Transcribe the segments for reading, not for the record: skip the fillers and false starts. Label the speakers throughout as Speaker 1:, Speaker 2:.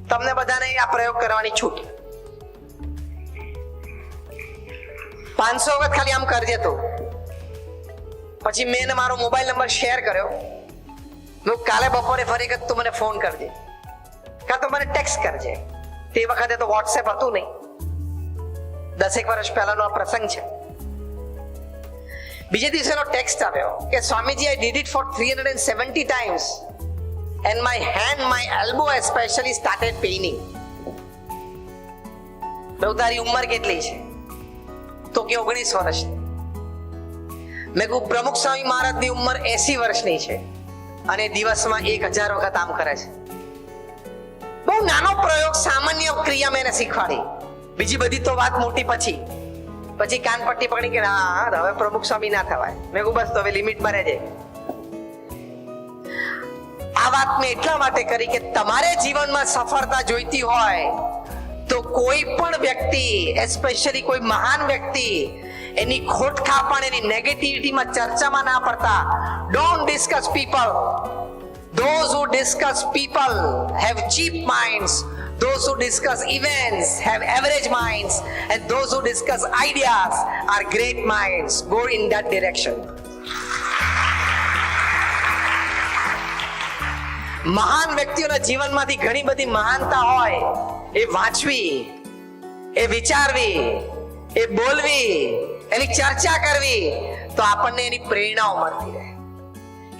Speaker 1: તમને બધાને આ પ્રયોગ કરવાની છૂટ. 500 વખત ખાલી આમ કરજે તો. પછી મેં મારો મોબાઈલ નંબર શેર કર્યો. હું કાલે બપોરે ફરી વખત તું મને ફોન કરજે, કાં તો મને ટેક્સ્ટ કરજે. તે વખતે તો વોટ્સએપ હતું નહીં. 10 વર્ષ પહેલાનો આ પ્રસંગ છે. બીજે દિવસેનો ટેક્સ્ટ આવ્યો કે Swamiji, I did it for 370 times and my hand, my elbow especially started paining. તો તારી ઉંમર કેટલી છે? તો કે 19 વર્ષ. મેં કહ્યું પ્રમુખ સ્વામી મહારાજની ઉંમર 80 વર્ષની છે અને દિવસમાં 1000 વખત આમ કરે છે. બહુ નાનો પ્રયોગ, સામાન્ય ક્રિયા મેં એને શીખવાડી. બીજી બધી તો વાત મોટી પછી કાન પટ્ટી પકડી કે હા હવે પ્રમુખ સ્વામી ના થવાય. મેં કહ્યું બસ તો હવે લિમિટમાં રહેજે. આ વાત મેં એટલા માટે કરી કે તમારે જીવનમાં સફળતા જોઈતી હોય તો કોઈ પણ વ્યક્તિ, એસ્પેશિયલી કોઈ મહાન વ્યક્તિ, એની ખોટખાપણ, એની નેગેટિવિટીમાં ચર્ચામાં ના પડતા. Don't discuss people. Those who discuss people have cheap minds. Those who discuss events have average minds. And those who discuss ideas are great minds. Go in that direction. મહાન વ્યક્તિઓના જીવનમાંથી ઘણી બધી મહાનતા હોય, એ વાંચવી, એ વિચારવી, એ બોલવી, એની ચર્ચા કરવી તો આપણને એની પ્રેરણાઓ મળતી રહે.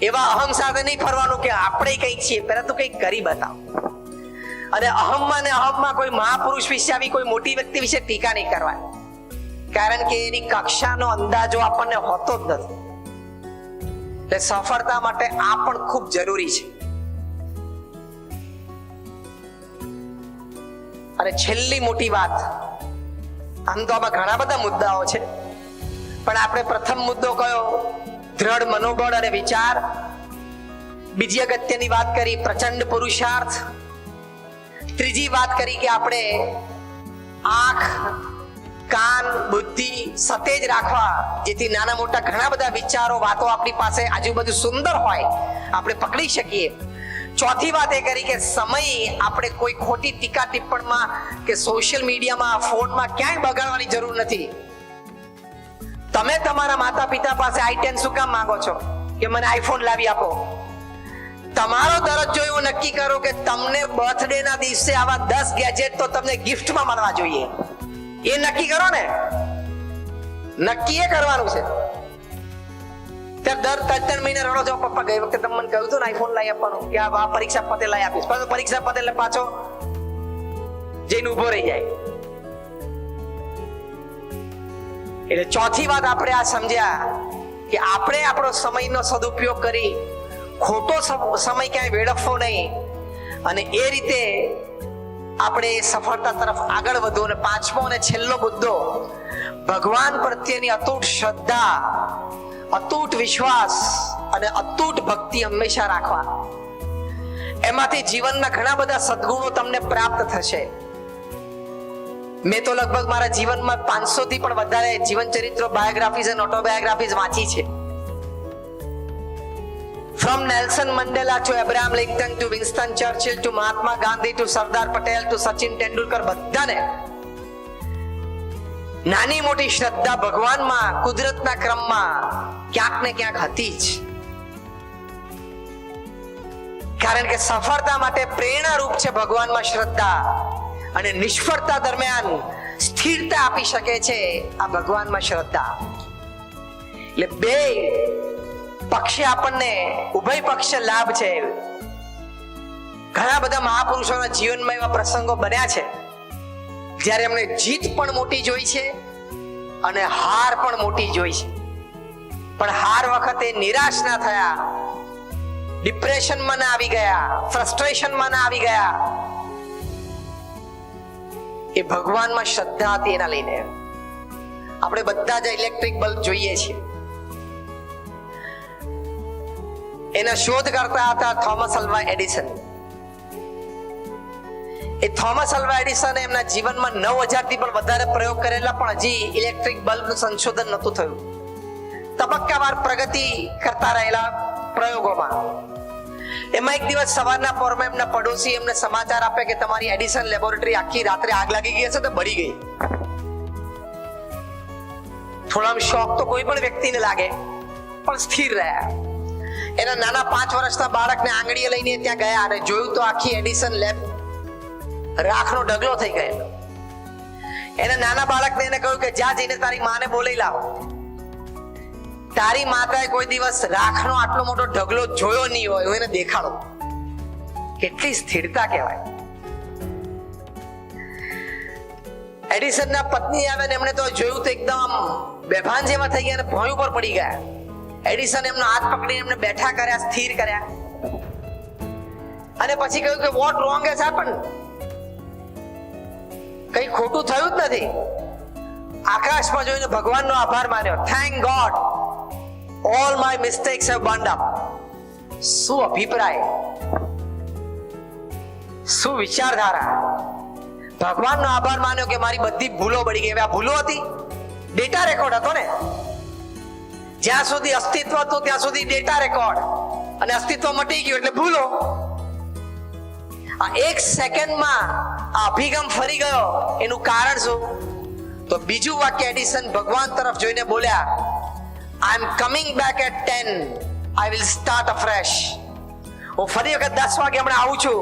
Speaker 1: એવા અહમ સાથે નહીં ફરવાનું કે આપણે કંઈક છીએ, પહેલા તો કંઈક કરી બતાવો. અને અહમમાં ને અહમમાં કોઈ મહાપુરુષ વિશે આવી કોઈ મોટી વ્યક્તિ વિશે ટીકા નહીં કરવાની, કારણ કે એની કક્ષાનો અંદાજો આપણને હોતો જ નથી. એટલે સફળતા માટે આ પણ ખૂબ જરૂરી છે. અને છેલ્લી મોટી વાત, આમ તો આમાં ઘણા બધા મુદ્દાઓ છે, પણ આપણે પ્રથમ મુદ્દો કયો? દ્રઢ મનોબળ અને વિચાર. બીજી અગત્યની વાત કરી પ્રચંડ પુરુષાર્થ. ત્રીજી વાત કરી કે આપણે આંખ, કાન, બુદ્ધિ સતેજ રાખવા, જેથી નાના મોટા ઘણા બધા વિચારો, વાતો આપણી પાસે આજુબાજુ સુંદર હોય, આપણે પકડી શકીએ. ચોથી વાત એ કરી કે સમય આપણે કોઈ ખોટી ટીકા ટિપ્પણમાં કે સોશિયલ મીડિયામાં, ફોનમાં ક્યાંય બગાડવાની જરૂર નથી. તમે તમારા માતા પિતા પાસે i10 શું કામ માંગો છો કે મને આઈફોન લાવી આપો? તમારો દરજ્જો એવો નક્કી કરો કે તમને બર્થડે ના દિવસે આવા 10 ગેજેટ તો તમને ગિફ્ટમાં મળવા જોઈએ. એ નક્કી કરો ને. નક્કી એ કરવાનું છે. દર 3 મહિને રડો છો, પપ્પા ગઈ વખતે તમે મને કહ્યું હતું ને આઈફોન લાવી આપવાનો, કે આ પરીક્ષા પતે લાવી આપીશ. પાછો પરીક્ષા પતે એટલે પાછો જઈને ઉભો રહી જાય. એટલે ચોથી વાત આપણે આ સમજ્યા કે આપણે આપણો સમયનો સદુપયોગ કરી ખોટો સમય ક્યાંય વેડફવો નહીં, અને એ રીતે આપણે સફળતા તરફ આગળ વધો. અને પાંચમો અને છેલ્લો મુદ્દો, ભગવાન પ્રત્યેની અતૂટ શ્રદ્ધા, અતૂટ વિશ્વાસ અને અતૂટ ભક્તિ હંમેશા રાખવા. એમાંથી જીવનના ઘણા બધા સદગુણો તમને પ્રાપ્ત થશે. મેં તો લગભગ મારા જીવનમાં 500 થી પણ વધારે જીવન ચરિત્રો, બાયોગ્રાફીઝ અને ઓટોબાયોગ્રાફીઝ વાંચી છે. From Nelson Mandela to Abraham Lincoln to Winston Churchill to Mahatma Gandhi to Sardar Patel to Sachin Tendulkar, બધાને નાની મોટી શ્રદ્ધા ભગવાનમાં, કુદરતના ક્રમમાં ક્યાંક ને ક્યાંક હતી જ. કારણ કે સફળતા માટે પ્રેરણારૂપ છે ભગવાનમાં શ્રદ્ધા, અને નિષ્ફળતા દરમિયાન સ્થિરતા આપી શકે છે આ ભગવાનમાં શ્રદ્ધા. એટલે બે પક્ષે આપણને ઉભય પક્ષે લાભ છે. ઘણા બધા મહાપુરુષોના જીવનમાં એવા પ્રસંગો બન્યા છે જ્યારે એમણે જીત પણ મોટી જોઈ છે અને હાર પણ મોટી જોઈ છે, પણ હાર વખતે નિરાશ ના થયા, ડિપ્રેશનમાં ના આવી ગયા, ફ્રસ્ટ્રેશનમાં ના આવી ગયા. એ ભગવાનમાં શ્રદ્ધા હતી એના લઈને. આપણે બધા જ ઇલેક્ટ્રિક બલ્બ જોઈએ છીએ. એના શોધ કરતા હતા થોમસ અલ્વા એડિસન. એ થોમસ અલ્વા એડિસને એમના જીવનમાં 9000 થી પણ વધારે પ્રયોગ કરેલા, પણ હજી ઇલેક્ટ્રિક બલ્બનું સંશોધન નહોતું થયું. તબક્કાવાર પ્રગતિ કરતા રહેલા પ્રયોગોમાં એમાં એક દિવસ સવારના પોરમાં એમના પડોશી એમને સમાચાર આપે કે તમારી એડિસન લેબોરેટરી આખી રાત્રે આગ લાગી ગઈ હશે તો બળી ગઈ. થોડા શોક તો કોઈ પણ વ્યક્તિને લાગે, પણ સ્થિર રહ્યા. એના નાના 5 વર્ષના બાળકને આંગળીએ લઈને ત્યાં ગયા અને જોયું તો આખી એડિસન લેબ રાખનો ઢગલો થઈ ગયેલો. એના નાના બાળકને એને કહ્યું કે જા જઈને તારી માને બોલાવી લાવ. તારી માતાએ કોઈ દિવસ રાખનો આટલો મોટો ઢગલો જોયો નહીં હોય, એને દેખાડો. કેટલી સ્થિરતા કહેવાય. એડિસનના પત્ની આવે ને એમણે તો જોયું તો એકદમ બેભાન જેવા થઈ ગયા અને ભોંય ઉપર પડી ગયા. એડિસન એમનો હાથ પકડીને એમને બેઠા કર્યા, સ્થિર કર્યા અને પછી કહ્યું કે વોટ રોંગ હેઝ હેપન્ડ. કઈ ખોટું થયું જ નથી. આકાશમાં જોઈને ભગવાનનો આભાર માન્યો. Thank God all my mistakes have burned up. શું અભિપ્રાય, શું વિચારધારા. ભગવાનનો આભાર માન્યો કે મારી બધી ભૂલો બળી ગઈ. હવે આ ભૂલો હતી, ડેટા રેકોર્ડ હતો ને. જ્યાં સુધી અસ્તિત્વ હતું ત્યાં સુધી ડેટા રેકોર્ડ, અને અસ્તિત્વ મટી ગયું એટલે ભૂલો. આ 1 સેકન્ડમાં આ અભિગમ ફરી ગયો. એનું કારણ શું? તો બીજું વાક્ય એડિસન ભગવાન તરફ જોઈને બોલ્યા, I am coming back at 10, I will start afresh. હું ફરી વખત 10 વાગે હમણાં આવું છું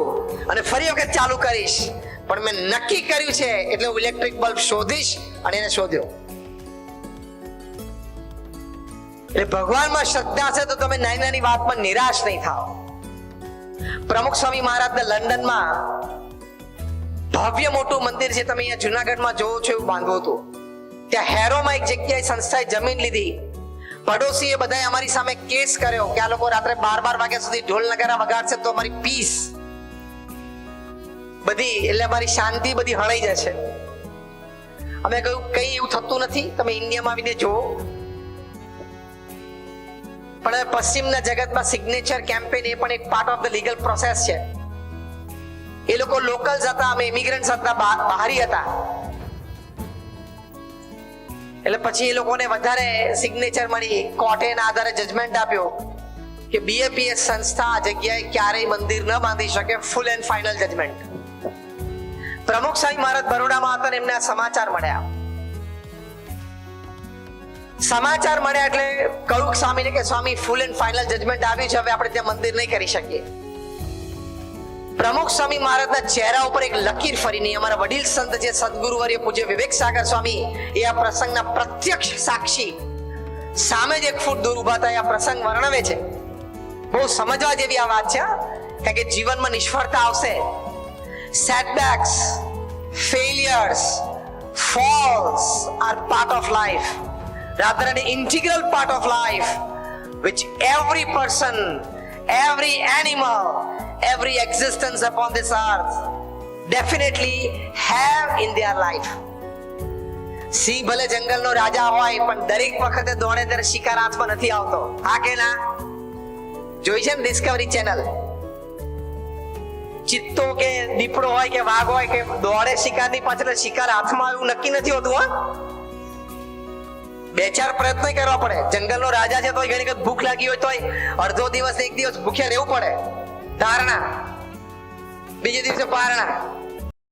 Speaker 1: અને ફરી વખત ચાલુ કરીશ, પણ મેં નક્કી કર્યું છે એટલે હું ઇલેક્ટ્રિક બલ્બ શોધીશ, અને એને શોધ્યો. એટલે ભગવાનમાં શ્રદ્ધા છે તો તમે નાની નાની વાતમાં નિરાશ નહીં થાઓ. પ્રમુખ સ્વામી મહારાજને લંડનમાં ભવ્ય મોટું મંદિર છે, તમે અહીંયા જુનાગઢમાં જોવો છો એવું બાંધવું હતું. ત્યાં હેરોમાં એક જગ્યાએ સંસ્થાએ જમીન લીધી. પડોશીએ બધાએ અમારી સામે કેસ કર્યો કે આ લોકો રાત્રે 12 વાગ્યા સુધી ઢોલ નગારા વગાડશે તો અમારી પીસ બધી, એટલે અમારી શાંતિ બધી હણાઈ જશે. અમે કહ્યું કઈ એવું થતું નથી, તમે ઇન્ડિયામાં આવીને જુઓ. પણ પશ્ચિમના જગતમાં સિગ્નેચર કેમ્પેન એ પણ એક part of the legal process છે. એ લોકો લોકલ્સ હતા, અમે ઇમિગ્રન્ટ્સ હતા, બહારી હતા. એટલે પછી એ લોકોને વધારે સિગ્નેચર મળી. કોર્ટે એના આધારે જજમેન્ટ આપ્યો કે બીએપીએસ સંસ્થા આ જગ્યાએ ક્યારેય મંદિર ન બાંધી શકે. Full and final judgement. Pramukh Swami મહારાજ બરોડામાં હતા ને એમને આ સમાચાર મળ્યા. સમાચાર મળ્યા એટલે કહ્યું સ્વામીને કે સ્વામી ફૂલ એન્ડ ફાઇનલ જજમેન્ટ આવ્યું છે, હવે આપણે ત્યાં મંદિર નહીં કરી શકીએ. પ્રમુખ સ્વામી મહારાજના ચહેરા ઉપર એક લકીર ફરી નહીં. અમારા વડીલ સંત છે સદગુરુવર્ય પૂજ્ય વિવેક સાગર સ્વામી, એ આ પ્રસંગના પ્રત્યક્ષ સાક્ષી, સામે જ 1 ફૂટ દૂર ઉભા હતા. આ પ્રસંગ વર્ણવે છે. બહુ સમજવા જેવી આ વાત છે, કારણ કે જીવનમાં નિષ્ફળતા આવશે. Setbacks, failures, falls are part of life, rather an integral part of life which every person, every animal, every existence upon this earth definitely have in their life. સિંહ ભલે જંગલનો રાજા હોય પણ દરેક વખતે દોડે ત્યારે શિકાર હાથમાં નથી આવતો. હા કે ના? જોઈ છે ને ડિસ્કવરી ચેનલ? ચિત્તો કે દીપડો હોય કે વાઘ હોય કે દોડે શિકારની પાછળ, શિકાર હાથમાં એવું નક્કી નથી હોતું. હા, 2-4 પ્રયત્નો કરવા પડે. જંગલનો રાજા છે તો ઘણી વખત ભૂખ લાગી હોય તો અડધો દિવસ 1 દિવસ ભૂખ્યા રહેવું પડે. ધારણા, બીજે દિવસે પારણા.